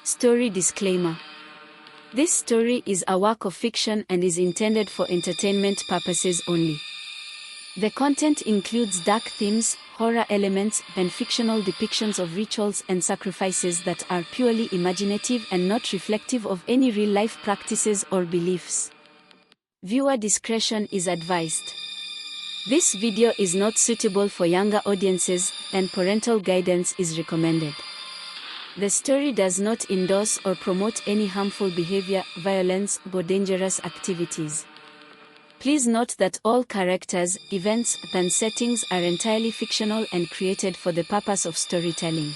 Story disclaimer. This story is a work of fiction and is intended for entertainment purposes only. The content includes dark themes, horror elements, and fictional depictions of rituals and sacrifices that are purely imaginative and not reflective of any real-life practices or beliefs. Viewer discretion is advised. This video is not suitable for younger audiences, and parental guidance is recommended. The story does not endorse or promote any harmful behavior, violence, or dangerous activities. Please note that all characters, events, and settings are entirely fictional and created for the purpose of storytelling.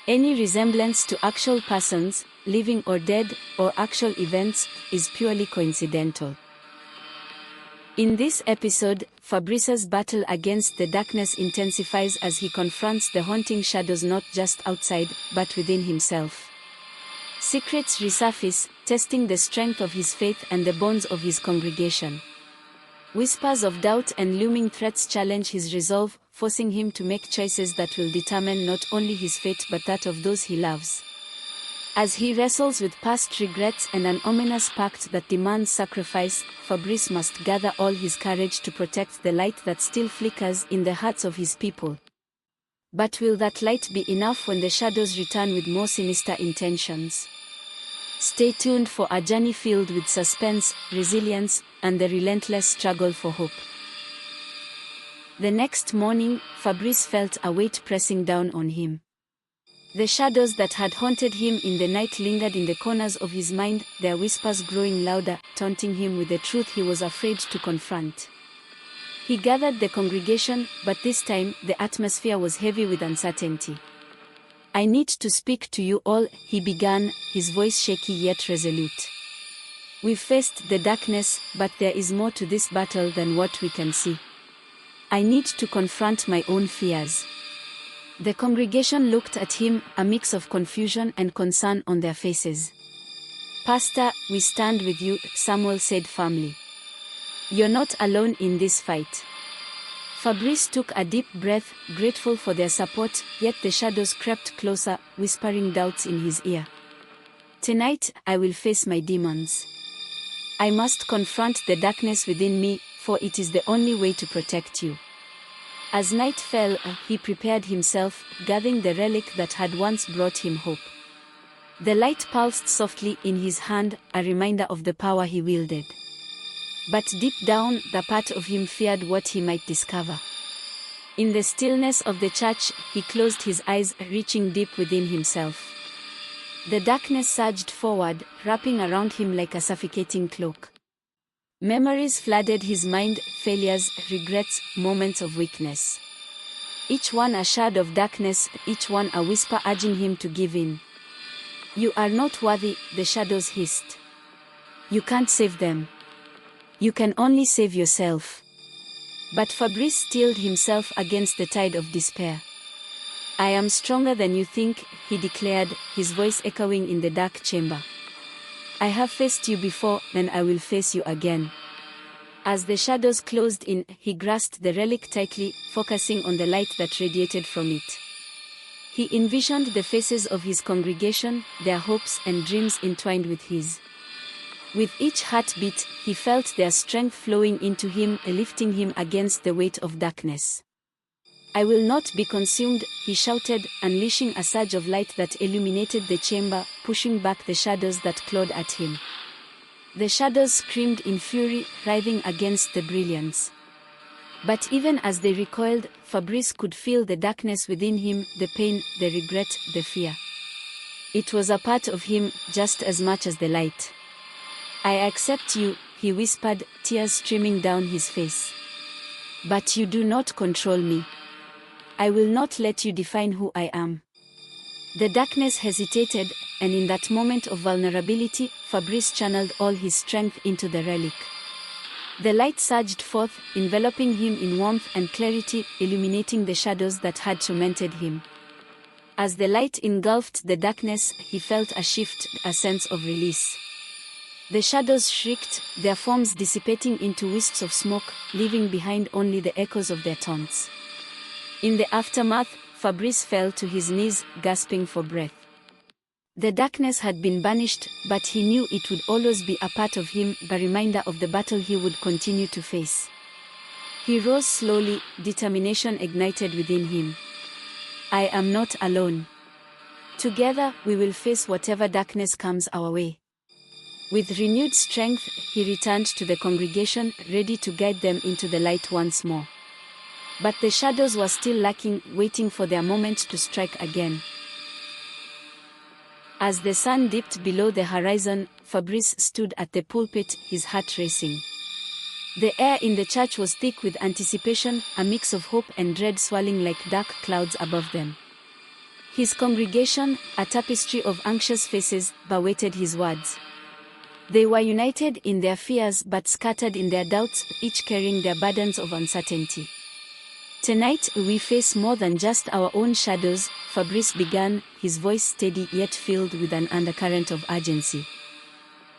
Any resemblance to actual persons, living or dead, or actual events, is purely coincidental. In this episode, Fabrice's battle against the darkness intensifies as he confronts the haunting shadows not just outside, but within himself. Secrets resurface, testing the strength of his faith and the bonds of his congregation. Whispers of doubt and looming threats challenge his resolve, forcing him to make choices that will determine not only his fate but that of those he loves. As he wrestles with past regrets and an ominous pact that demands sacrifice, Fabrice must gather all his courage to protect the light that still flickers in the hearts of his people. But will that light be enough when the shadows return with more sinister intentions? Stay tuned for a journey filled with suspense, resilience, and the relentless struggle for hope. The next morning, Fabrice felt a weight pressing down on him. The shadows that had haunted him in the night lingered in the corners of his mind, their whispers growing louder, taunting him with the truth he was afraid to confront. He gathered the congregation, but this time, the atmosphere was heavy with uncertainty. "I need to speak to you all," he began, his voice shaky yet resolute. "We've faced the darkness, but there is more to this battle than what we can see. I need to confront my own fears." The congregation looked at him, a mix of confusion and concern on their faces. "Pastor, we stand with you," Samuel said firmly. "You're not alone in this fight." Fabrice took a deep breath, grateful for their support, yet the shadows crept closer, whispering doubts in his ear. "Tonight, I will face my demons. I must confront the darkness within me, for it is the only way to protect you." As night fell, he prepared himself, gathering the relic that had once brought him hope. The light pulsed softly in his hand, a reminder of the power he wielded. But deep down, the part of him feared what he might discover. In the stillness of the church, he closed his eyes, reaching deep within himself. The darkness surged forward, wrapping around him like a suffocating cloak. Memories flooded his mind, failures, regrets, moments of weakness. Each one a shard of darkness, each one a whisper urging him to give in. "You are not worthy," the shadows hissed. "You can't save them. You can only save yourself." But Fabrice steeled himself against the tide of despair. "I am stronger than you think," he declared, his voice echoing in the dark chamber. "I have faced you before, and I will face you again." As the shadows closed in, he grasped the relic tightly, focusing on the light that radiated from it. He envisioned the faces of his congregation, their hopes and dreams entwined with his. With each heartbeat, he felt their strength flowing into him, lifting him against the weight of darkness. "I will not be consumed," he shouted, unleashing a surge of light that illuminated the chamber, pushing back the shadows that clawed at him. The shadows screamed in fury, writhing against the brilliance. But even as they recoiled, Fabrice could feel the darkness within him, the pain, the regret, the fear. It was a part of him, just as much as the light. "I accept you," he whispered, tears streaming down his face. "But you do not control me. I will not let you define who I am." The darkness hesitated, and in that moment of vulnerability, Fabrice channeled all his strength into the relic. The light surged forth, enveloping him in warmth and clarity, illuminating the shadows that had tormented him. As the light engulfed the darkness, he felt a shift, a sense of release. The shadows shrieked, their forms dissipating into wisps of smoke, leaving behind only the echoes of their taunts. In the aftermath, Fabrice fell to his knees, gasping for breath. The darkness had been banished, but he knew it would always be a part of him, a reminder of the battle he would continue to face. He rose slowly, determination ignited within him. I am not alone. Together, we will face whatever darkness comes our way. With renewed strength, he returned to the congregation, ready to guide them into the light once more. But the shadows were still lacking, waiting for their moment to strike again. As the sun dipped below the horizon, Fabrice stood at the pulpit, his heart racing. The air in the church was thick with anticipation, a mix of hope and dread swirling like dark clouds above them. His congregation, a tapestry of anxious faces, awaited his words. They were united in their fears but scattered in their doubts, each carrying their burdens of uncertainty. Tonight we face more than just our own shadows, Fabrice began, his voice steady yet filled with an undercurrent of urgency.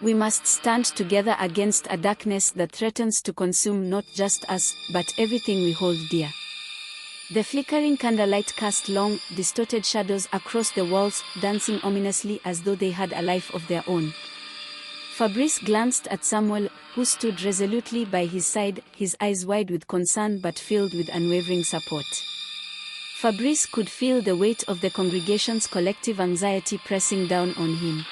We must stand together against a darkness that threatens to consume not just us, but everything we hold dear. The flickering candlelight cast long, distorted shadows across the walls, dancing ominously as though they had a life of their own. Fabrice glanced at Samuel, who stood resolutely by his side, his eyes wide with concern but filled with unwavering support. Fabrice could feel the weight of the congregation's collective anxiety pressing down on him.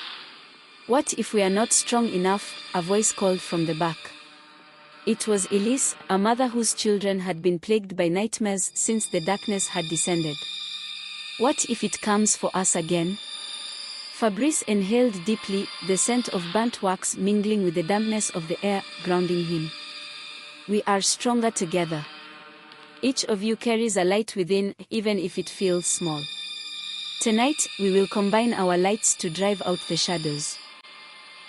What if we are not strong enough? A voice called from the back. It was Elise, a mother whose children had been plagued by nightmares since the darkness had descended. What if it comes for us again? Fabrice inhaled deeply, the scent of burnt wax mingling with the dampness of the air, grounding him. We are stronger together. Each of you carries a light within, even if it feels small. Tonight, we will combine our lights to drive out the shadows.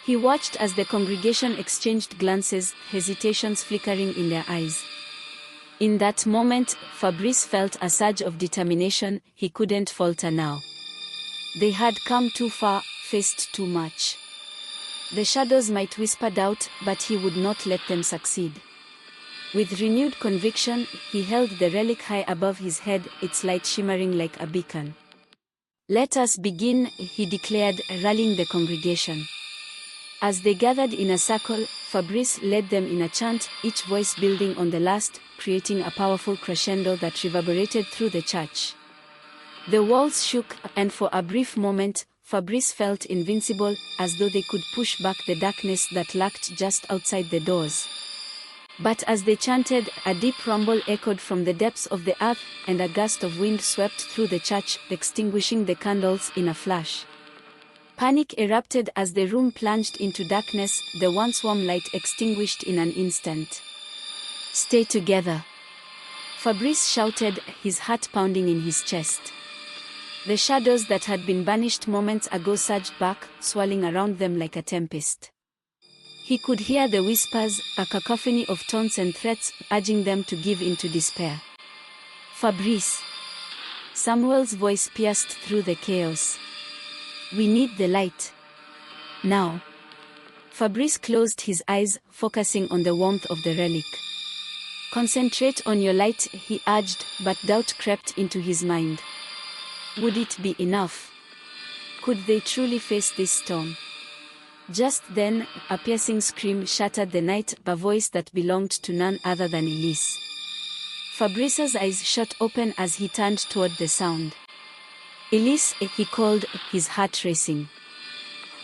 He watched as the congregation exchanged glances, hesitations flickering in their eyes. In that moment, Fabrice felt a surge of determination. He couldn't falter now. They had come too far, faced too much. The shadows might whisper doubt, but he would not let them succeed. With renewed conviction, he held the relic high above his head, its light shimmering like a beacon. Let us begin, he declared, rallying the congregation. As they gathered in a circle, Fabrice led them in a chant, each voice building on the last, creating a powerful crescendo that reverberated through the church. The walls shook, and for a brief moment, Fabrice felt invincible, as though they could push back the darkness that lurked just outside the doors. But as they chanted, a deep rumble echoed from the depths of the earth, and a gust of wind swept through the church, extinguishing the candles in a flash. Panic erupted as the room plunged into darkness, the once warm light extinguished in an instant. Stay together, Fabrice shouted, his heart pounding in his chest. The shadows that had been banished moments ago surged back, swirling around them like a tempest. He could hear the whispers, a cacophony of taunts and threats, urging them to give in to despair. Fabrice. Samuel's voice pierced through the chaos. We need the light. Now. Fabrice closed his eyes, focusing on the warmth of the relic. Concentrate on your light, he urged, but doubt crept into his mind. Would it be enough? Could they truly face this storm? Just then, a piercing scream shattered the night, a voice that belonged to none other than Elise. Fabrice's eyes shot open as he turned toward the sound. Elise, he called, his heart racing.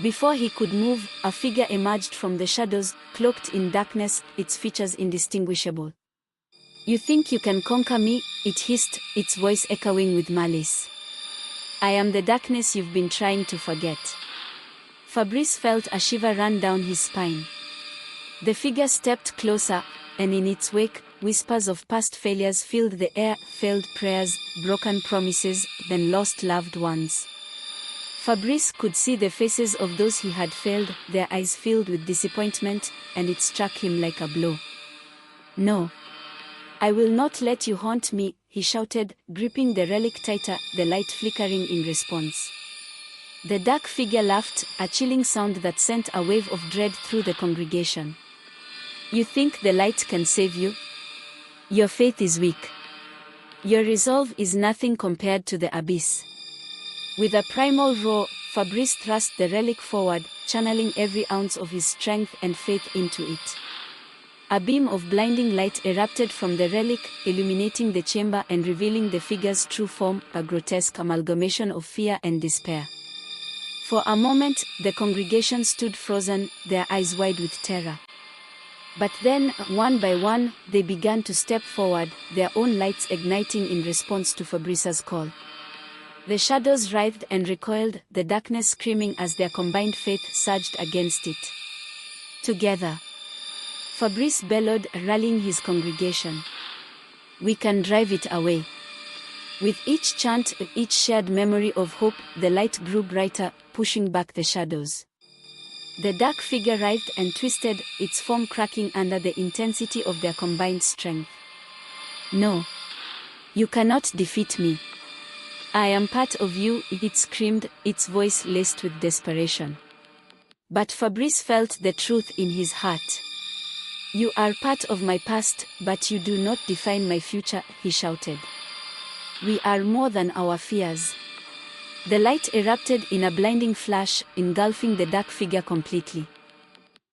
Before he could move, a figure emerged from the shadows, cloaked in darkness, its features indistinguishable. You think you can conquer me? It hissed, its voice echoing with malice. I am the darkness you've been trying to forget. Fabrice felt a shiver run down his spine. The figure stepped closer, and in its wake, whispers of past failures filled the air, failed prayers, broken promises, then lost loved ones. Fabrice could see the faces of those he had failed, their eyes filled with disappointment, and it struck him like a blow. No. I will not let you haunt me, he shouted, gripping the relic tighter, the light flickering in response. The dark figure laughed, a chilling sound that sent a wave of dread through the congregation. You think the light can save you? Your faith is weak. Your resolve is nothing compared to the abyss. With a primal roar, Fabrice thrust the relic forward, channeling every ounce of his strength and faith into it. A beam of blinding light erupted from the relic, illuminating the chamber and revealing the figure's true form, a grotesque amalgamation of fear and despair. For a moment, the congregation stood frozen, their eyes wide with terror. But then, one by one, they began to step forward, their own lights igniting in response to Fabrice's call. The shadows writhed and recoiled, the darkness screaming as their combined faith surged against it. Together, Fabrice bellowed, rallying his congregation. "We can drive it away." With each chant, each shared memory of hope, the light grew brighter, pushing back the shadows. The dark figure writhed and twisted, its form cracking under the intensity of their combined strength. "No. You cannot defeat me. I am part of you," it screamed, its voice laced with desperation. But Fabrice felt the truth in his heart. "You are part of my past, but you do not define my future," he shouted. "We are more than our fears." The light erupted in a blinding flash, engulfing the dark figure completely.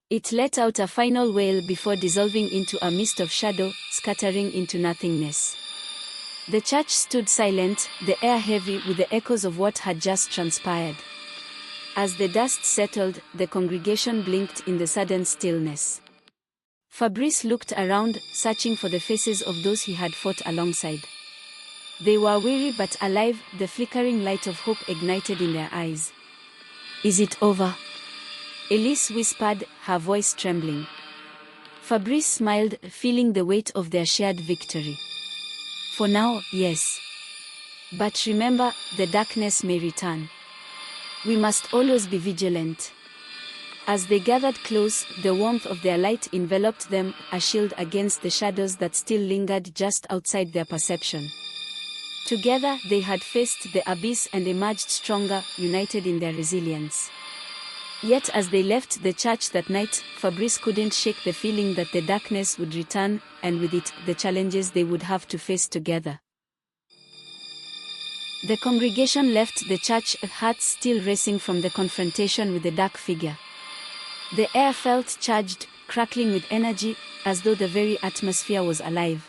It let out a final wail before dissolving into a mist of shadow, scattering into nothingness. The church stood silent, the air heavy with the echoes of what had just transpired. As the dust settled, the congregation blinked in the sudden stillness. Fabrice looked around, searching for the faces of those he had fought alongside. They were weary but alive, the flickering light of hope ignited in their eyes. "Is it over?" Elise whispered, her voice trembling. Fabrice smiled, feeling the weight of their shared victory. "For now, yes. But remember, the darkness may return. We must always be vigilant." As they gathered close, the warmth of their light enveloped them, a shield against the shadows that still lingered just outside their perception. Together, they had faced the abyss and emerged stronger, united in their resilience. Yet as they left the church that night, Fabrice couldn't shake the feeling that the darkness would return, and with it, the challenges they would have to face together. The congregation left the church, hearts still racing from the confrontation with the dark figure. The air felt charged, crackling with energy, as though the very atmosphere was alive.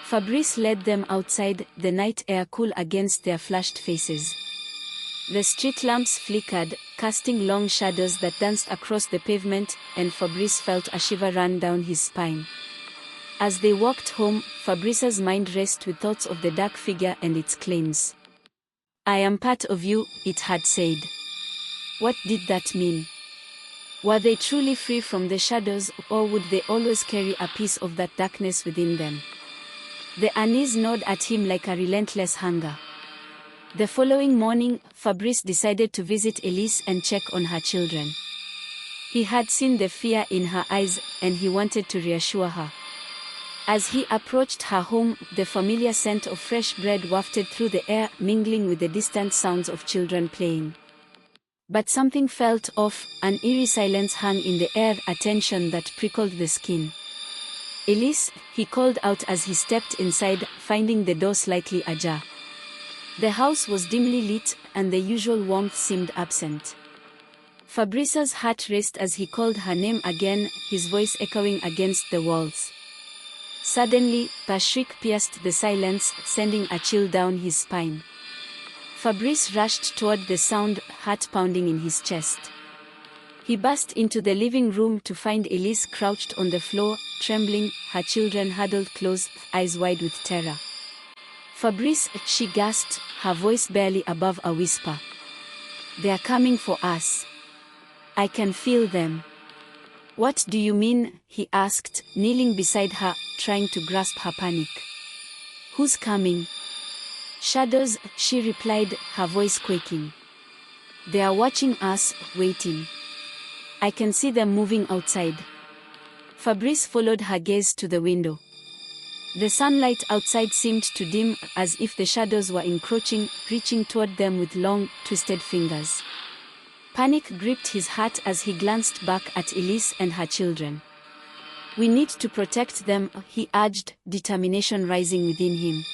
Fabrice led them outside, the night air cool against their flushed faces. The street lamps flickered, casting long shadows that danced across the pavement, and Fabrice felt a shiver run down his spine. As they walked home, Fabrice's mind raced with thoughts of the dark figure and its claims. "I am part of you," it had said. What did that mean? Were they truly free from the shadows, or would they always carry a piece of that darkness within them? The unease gnawed at him like a relentless hunger. The following morning, Fabrice decided to visit Elise and check on her children. He had seen the fear in her eyes, and he wanted to reassure her. As he approached her home, the familiar scent of fresh bread wafted through the air, mingling with the distant sounds of children playing. But something felt off, an eerie silence hung in the air, a tension that prickled the skin. "Elise," he called out as he stepped inside, finding the door slightly ajar. The house was dimly lit, and the usual warmth seemed absent. Fabrice's heart raced as he called her name again, his voice echoing against the walls. Suddenly, a shriek pierced the silence, sending a chill down his spine. Fabrice rushed toward the sound, heart pounding in his chest. He burst into the living room to find Elise crouched on the floor, trembling, her children huddled close, eyes wide with terror. "Fabrice," she gasped, her voice barely above a whisper. "They are coming for us. I can feel them." "What do you mean?" he asked, kneeling beside her, trying to grasp her panic. "Who's coming?" "Shadows," she replied, her voice quaking. "They are watching us, waiting. I can see them moving outside." Fabrice followed her gaze to the window. The sunlight outside seemed to dim, as if the shadows were encroaching, reaching toward them with long, twisted fingers. Panic gripped his heart as he glanced back at Elise and her children. "We need to protect them," he urged, determination rising within him.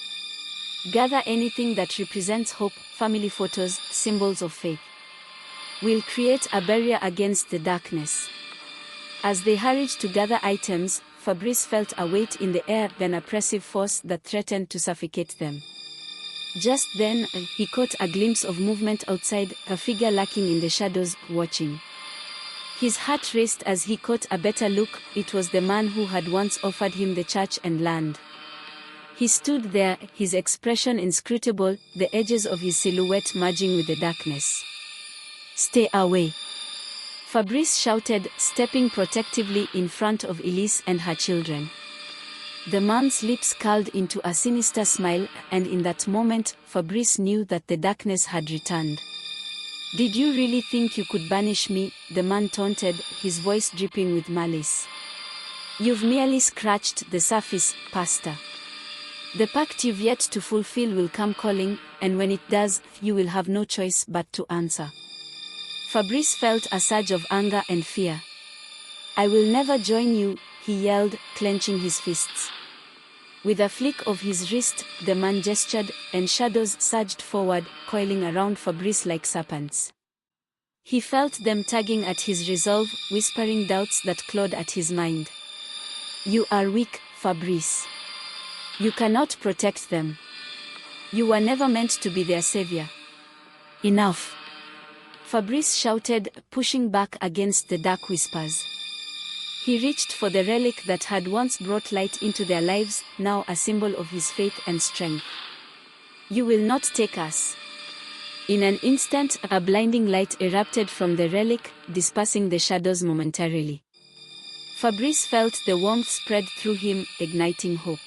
"Gather anything that represents hope, family photos, symbols of faith. We'll create a barrier against the darkness." As they hurried to gather items, Fabrice felt a weight in the air, an oppressive force that threatened to suffocate them. Just then, he caught a glimpse of movement outside, a figure lurking in the shadows, watching. His heart raced as he caught a better look. It was the man who had once offered him the church and land. He stood there, his expression inscrutable, the edges of his silhouette merging with the darkness. "Stay away!" Fabrice shouted, stepping protectively in front of Elise and her children. The man's lips curled into a sinister smile, and in that moment, Fabrice knew that the darkness had returned. "Did you really think you could banish me?" the man taunted, his voice dripping with malice. "You've merely scratched the surface, Pastor. The pact you've yet to fulfill will come calling, and when it does, you will have no choice but to answer." Fabrice felt a surge of anger and fear. "I will never join you," he yelled, clenching his fists. With a flick of his wrist, the man gestured, and shadows surged forward, coiling around Fabrice like serpents. He felt them tugging at his resolve, whispering doubts that clawed at his mind. "You are weak, Fabrice. You cannot protect them. You were never meant to be their savior." "Enough!" Fabrice shouted, pushing back against the dark whispers. He reached for the relic that had once brought light into their lives, now a symbol of his faith and strength. "You will not take us." In an instant, a blinding light erupted from the relic, dispersing the shadows momentarily. Fabrice felt the warmth spread through him, igniting hope.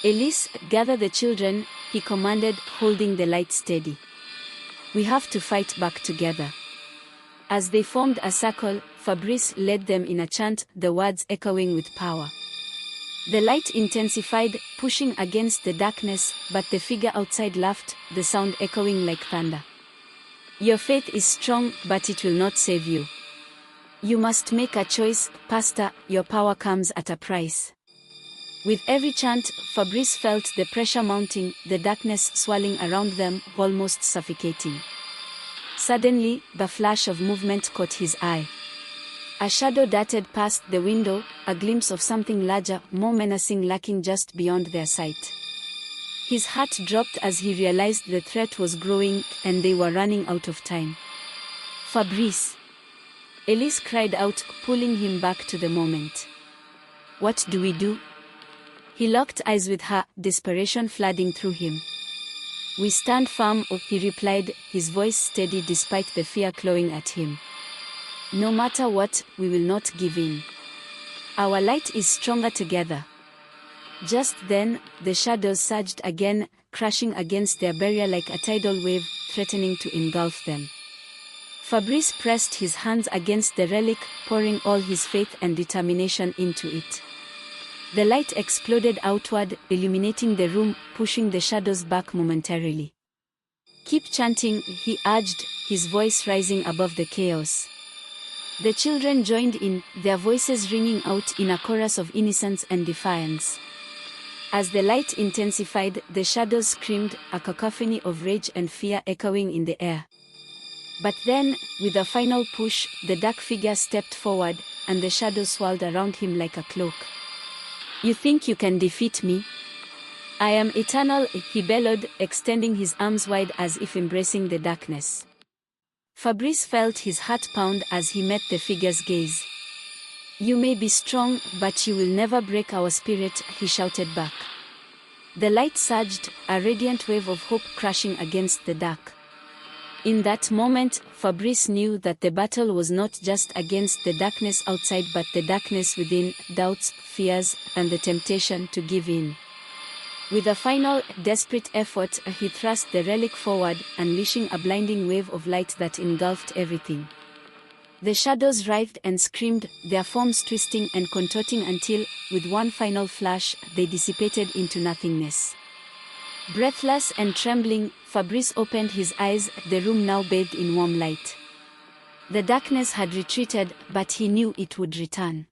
"Elise, gather the children," he commanded, holding the light steady. "We have to fight back together." As they formed a circle, Fabrice led them in a chant, the words echoing with power. The light intensified, pushing against the darkness, but the figure outside laughed, the sound echoing like thunder. "Your faith is strong, but it will not save you. You must make a choice, Pastor. Your power comes at a price." With every chant, Fabrice felt the pressure mounting, the darkness swirling around them, almost suffocating. Suddenly, the flash of movement caught his eye. A shadow darted past the window, a glimpse of something larger, more menacing lurking just beyond their sight. His heart dropped as he realized the threat was growing, and they were running out of time. "Fabrice!" Elise cried out, pulling him back to the moment. "What do we do?" He locked eyes with her, desperation flooding through him. "We stand firm," he replied, his voice steady despite the fear clawing at him. "No matter what, we will not give in. Our light is stronger together." Just then, the shadows surged again, crashing against their barrier like a tidal wave, threatening to engulf them. Fabrice pressed his hands against the relic, pouring all his faith and determination into it. The light exploded outward, illuminating the room, pushing the shadows back momentarily. "Keep chanting," he urged, his voice rising above the chaos. The children joined in, their voices ringing out in a chorus of innocence and defiance. As the light intensified, the shadows screamed, a cacophony of rage and fear echoing in the air. But then, with a final push, the dark figure stepped forward, and the shadows swirled around him like a cloak. "You think you can defeat me? I am eternal," he bellowed, extending his arms wide as if embracing the darkness. Fabrice felt his heart pound as he met the figure's gaze. "You may be strong, but you will never break our spirit," he shouted back. The light surged, a radiant wave of hope crashing against the dark. In that moment, Fabrice knew that the battle was not just against the darkness outside but the darkness within, doubts, fears, and the temptation to give in. With a final, desperate effort, he thrust the relic forward, unleashing a blinding wave of light that engulfed everything. The shadows writhed and screamed, their forms twisting and contorting until, with one final flash, they dissipated into nothingness. Breathless and trembling, Fabrice opened his eyes, the room now bathed in warm light. The darkness had retreated, but he knew it would return.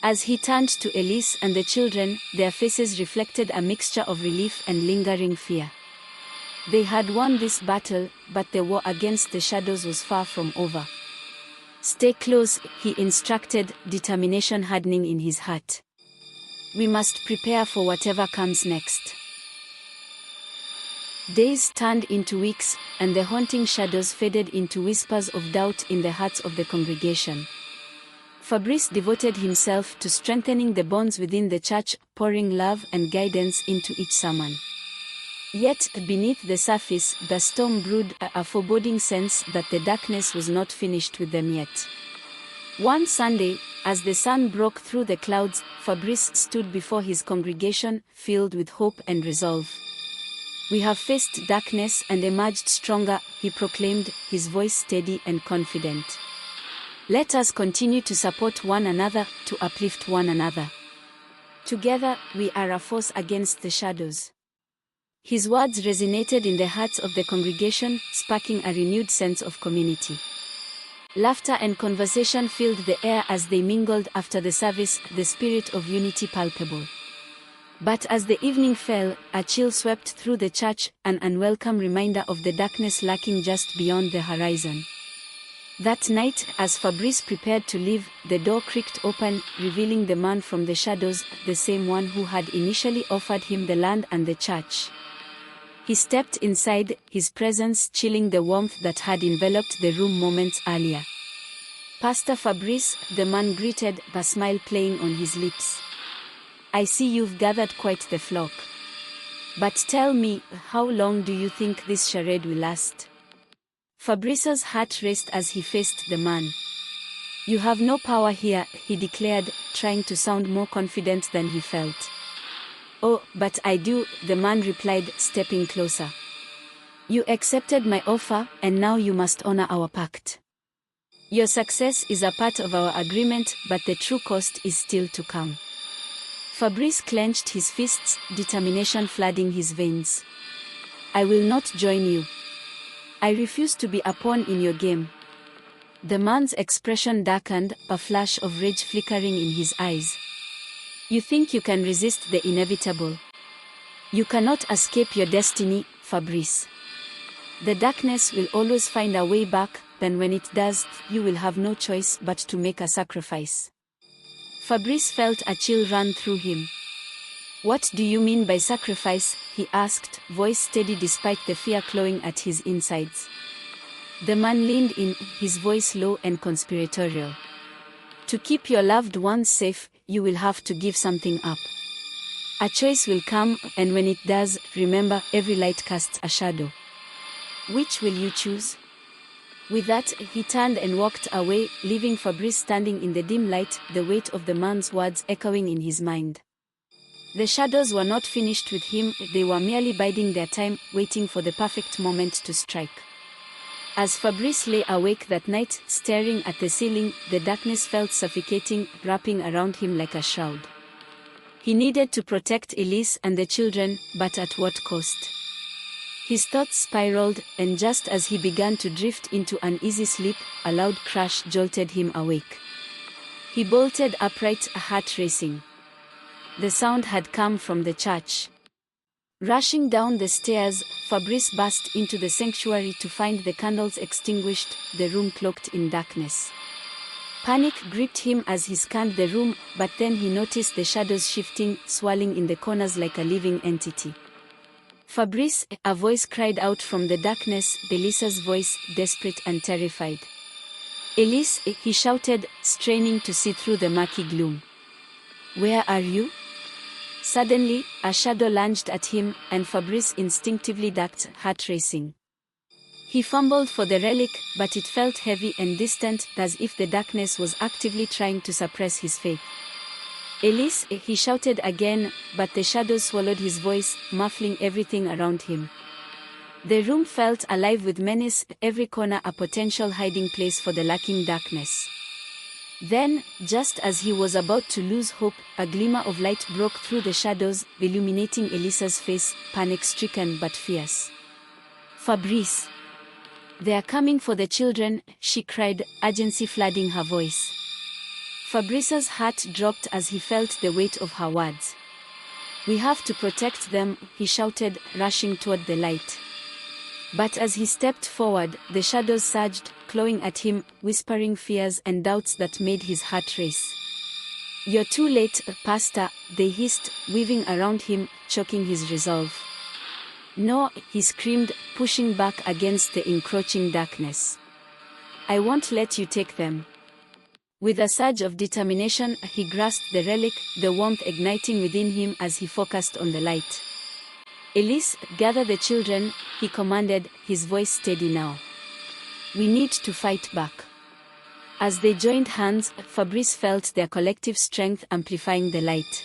As he turned to Elise and the children, their faces reflected a mixture of relief and lingering fear. They had won this battle, but the war against the shadows was far from over. "Stay close," he instructed, determination hardening in his heart. "We must prepare for whatever comes next." Days turned into weeks, and the haunting shadows faded into whispers of doubt in the hearts of the congregation. Fabrice devoted himself to strengthening the bonds within the church, pouring love and guidance into each sermon. Yet, beneath the surface, the storm brewed, a foreboding sense that the darkness was not finished with them yet. One Sunday, as the sun broke through the clouds, Fabrice stood before his congregation, filled with hope and resolve. "We have faced darkness and emerged stronger," he proclaimed, his voice steady and confident. "Let us continue to support one another, to uplift one another. Together, we are a force against the shadows." His words resonated in the hearts of the congregation, sparking a renewed sense of community. Laughter and conversation filled the air as they mingled after the service, the spirit of unity palpable. But as the evening fell, a chill swept through the church, an unwelcome reminder of the darkness lurking just beyond the horizon. That night, as Fabrice prepared to leave, the door creaked open, revealing the man from the shadows, the same one who had initially offered him the land and the church. He stepped inside, his presence chilling the warmth that had enveloped the room moments earlier. "Pastor Fabrice," the man greeted, a smile playing on his lips. "I see you've gathered quite the flock. But tell me, how long do you think this charade will last?" Fabrice's heart raced as he faced the man. "You have no power here," he declared, trying to sound more confident than he felt. "Oh, but I do," the man replied, stepping closer. "You accepted my offer, and now you must honor our pact. Your success is a part of our agreement, but the true cost is still to come." Fabrice clenched his fists, determination flooding his veins. "I will not join you. I refuse to be a pawn in your game." The man's expression darkened, a flash of rage flickering in his eyes. "You think you can resist the inevitable? You cannot escape your destiny, Fabrice. The darkness will always find a way back, then when it does, you will have no choice but to make a sacrifice." Fabrice felt a chill run through him. "What do you mean by sacrifice?" he asked, voice steady despite the fear clawing at his insides. The man leaned in, his voice low and conspiratorial. "To keep your loved ones safe, you will have to give something up. A choice will come, and when it does, remember, every light casts a shadow. Which will you choose?" With that, he turned and walked away, leaving Fabrice standing in the dim light, the weight of the man's words echoing in his mind. The shadows were not finished with him, they were merely biding their time, waiting for the perfect moment to strike. As Fabrice lay awake that night, staring at the ceiling, the darkness felt suffocating, wrapping around him like a shroud. He needed to protect Elise and the children, but at what cost? His thoughts spiraled, and just as he began to drift into uneasy sleep, a loud crash jolted him awake. He bolted upright, a heart racing. The sound had come from the church. Rushing down the stairs, Fabrice burst into the sanctuary to find the candles extinguished, the room cloaked in darkness. Panic gripped him as he scanned the room, but then he noticed the shadows shifting, swirling in the corners like a living entity. "Fabrice," a voice cried out from the darkness, Elisa's voice, desperate and terrified. "Elise," he shouted, straining to see through the murky gloom. "Where are you?" Suddenly, a shadow lunged at him, and Fabrice instinctively ducked, heart racing. He fumbled for the relic, but it felt heavy and distant, as if the darkness was actively trying to suppress his faith. "Elise," he shouted again, but the shadows swallowed his voice, muffling everything around him. The room felt alive with menace, every corner a potential hiding place for the lurking darkness. Then, just as he was about to lose hope, a glimmer of light broke through the shadows, illuminating Elisa's face, panic-stricken but fierce. "Fabrice! They are coming for the children," she cried, urgency flooding her voice. Fabrice's heart dropped as he felt the weight of her words. "We have to protect them," he shouted, rushing toward the light. But as he stepped forward, the shadows surged, clawing at him, whispering fears and doubts that made his heart race. "You're too late, Pastor," they hissed, weaving around him, choking his resolve. "No," he screamed, pushing back against the encroaching darkness. "I won't let you take them." With a surge of determination, he grasped the relic, the warmth igniting within him as he focused on the light. "Elise, gather the children," he commanded, his voice steady now. "We need to fight back." As they joined hands, Fabrice felt their collective strength amplifying the light.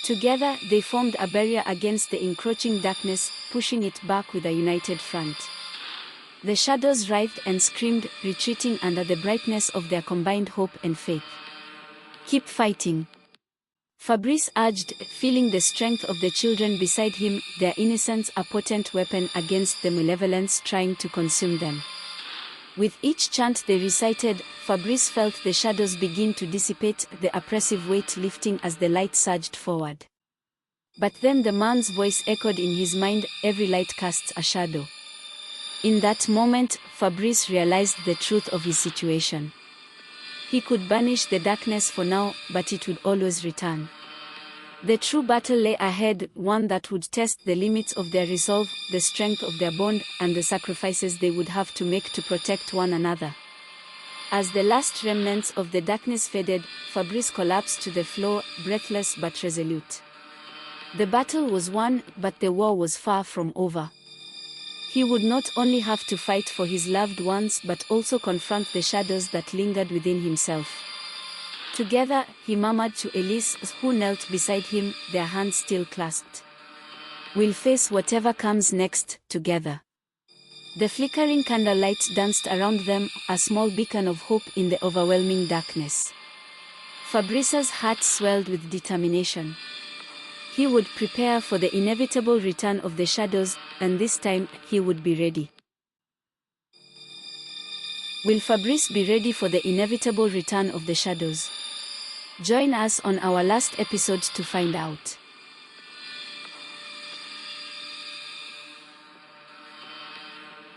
Together, they formed a barrier against the encroaching darkness, pushing it back with a united front. The shadows writhed and screamed, retreating under the brightness of their combined hope and faith. "Keep fighting," Fabrice urged, feeling the strength of the children beside him, their innocence a potent weapon against the malevolence trying to consume them. With each chant they recited, Fabrice felt the shadows begin to dissipate, the oppressive weight lifting as the light surged forward. But then the man's voice echoed in his mind, "Every light casts a shadow." In that moment, Fabrice realized the truth of his situation. He could banish the darkness for now, but it would always return. The true battle lay ahead, one that would test the limits of their resolve, the strength of their bond, and the sacrifices they would have to make to protect one another. As the last remnants of the darkness faded, Fabrice collapsed to the floor, breathless but resolute. The battle was won, but the war was far from over. He would not only have to fight for his loved ones but also confront the shadows that lingered within himself. Together, he murmured to Elise, who knelt beside him, their hands still clasped. "We'll face whatever comes next, together." The flickering candlelight danced around them, a small beacon of hope in the overwhelming darkness. Fabrice's heart swelled with determination. He would prepare for the inevitable return of the shadows, and this time, he would be ready. Will Fabrice be ready for the inevitable return of the shadows? Join us on our last episode to find out.